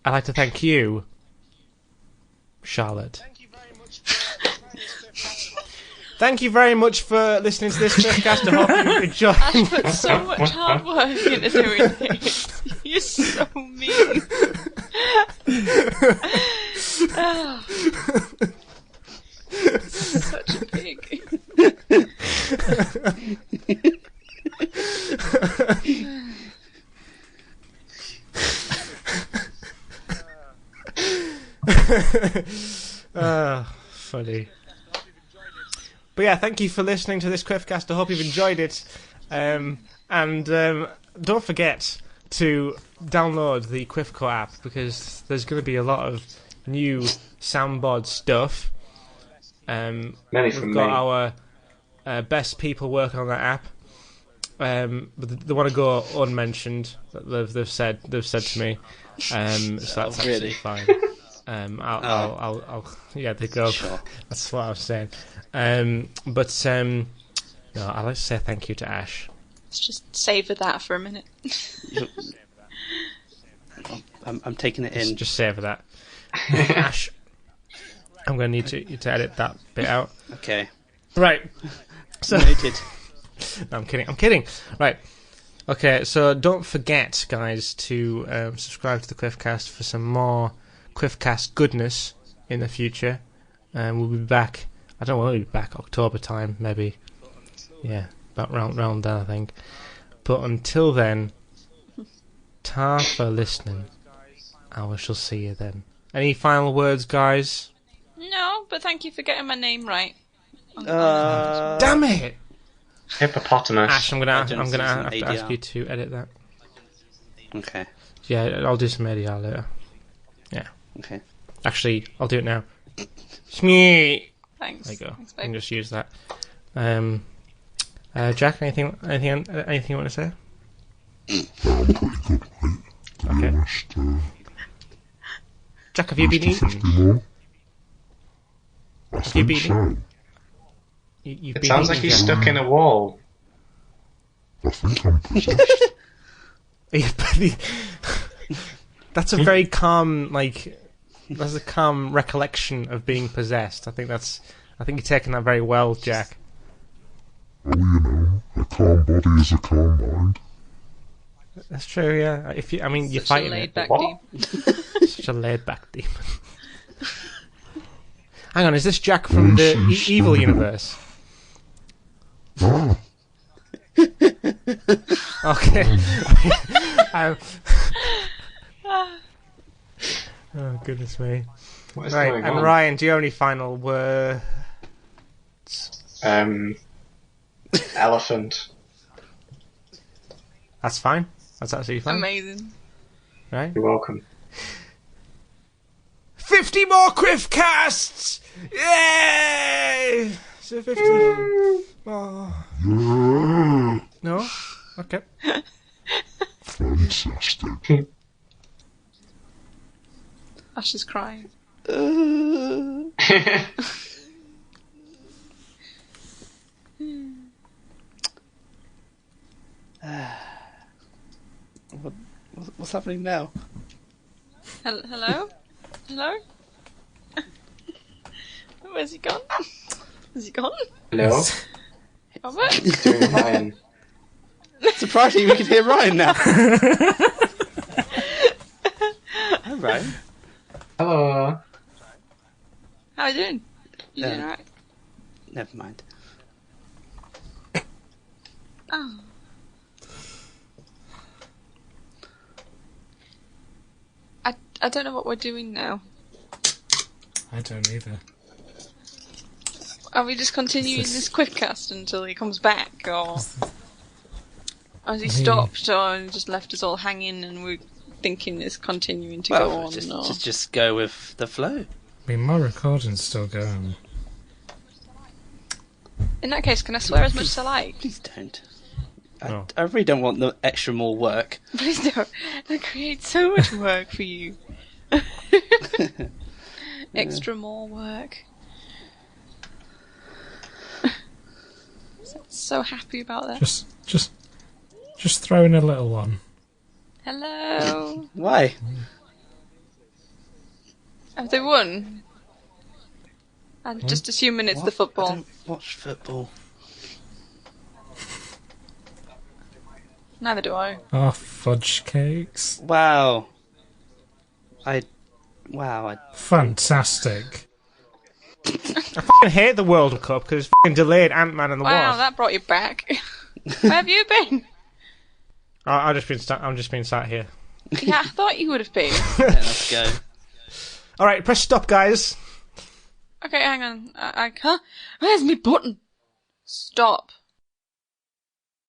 I'd like to thank you, Charlotte. Thank you very much for listening to this Quiffcast. I hope you enjoyed. I put so much hard work into doing this. You're so mean. Oh. Such a pig. Funny. But yeah, thank you for listening to this Quiffcast. I hope you've enjoyed it. And don't forget to download the Quiffco app because there's going to be a lot of new soundboard stuff. Many We've from got me. our best people working on that app. but they want to go unmentioned. They've said to me, so that's absolutely fine. I'll yeah, they go. Sure. That's what I was saying. But no, I'd like to say thank you to Ash. Let's just savour that for a minute. I'm taking it in. Just savor that. Ash, I'm going to need you to edit that bit out. Okay. Right. So, Noted. No, I'm kidding. Right. Okay, so don't forget, guys, to subscribe to the Quiffcast for some more Quiffcast goodness in the future. We'll be back. I don't know when we'll be back. October time, maybe. Yeah, about round then, I think. But until then, ta for listening, and we shall see you then. Any final words, guys? No, but thank you for getting my name right. Damn it! Hippopotamus. Ash, I'm gonna have Adams to is an ask ADR. you to edit that. Okay. Yeah, I'll do some ADR later. Yeah. Okay. Actually, I'll do it now. Smee. Thanks. There you go. Thanks, I can babe. just use that. Jack, anything you want to say? Okay. Jack, have you been eating? Have you been eating? You've It been sounds like eating, he's Jack. stuck in a wall. I think I'm possessed. That's a very calm, that's a calm recollection of being possessed. I think you're taking that very well, Jack. Oh, you know, a calm body is a calm mind. That's true, yeah. You're Such a fighting laid it. back What? demon. Such a laid-back demon. Hang on, is this Jack from the Evil universe? Ah, Okay. Oh, goodness me. What is Right, going and on? Ryan, do you have any final words? Elephant. That's fine. That's absolutely fine. Amazing. Right? You're welcome. 50 more Quiffcasts! Yay! So 50. Oh. yeah, No? Okay. fantastic. Ash is crying. What's happening now? Hello? Hello? Where's he gone? Has he gone? Hello? Robert? Doing Ryan. Surprisingly, we can hear Ryan now. Hi, Ryan. Hello. How are you doing? You doing Yeah. alright? Never mind. Oh. I don't know what we're doing now. I don't either. Are we just continuing this Quiffcast until he comes back, or has he stopped, or just left us all hanging and we're thinking it's continuing to go on? Or... just go with the flow. I mean, my recording's still going. In that case, can I swear as much as I like? Please don't. No. I really don't want the extra more work. Please don't. That creates so much work for you. Extra more work. So happy about that. Just throw in a little one. Hello. Why? Have they won? I'm just assuming it's the What? I football. don't watch football. Neither do I. Oh, fudge cakes. Wow. I Fantastic. I fucking hate the World Cup because it's fucking delayed Ant-Man and the Wow, Wasp. that brought you back. Where have you been? I'm just being sat here. Yeah, I thought you would have been. let's go. Alright, press stop, guys. Okay, hang on. I can't. Where's my button? Stop.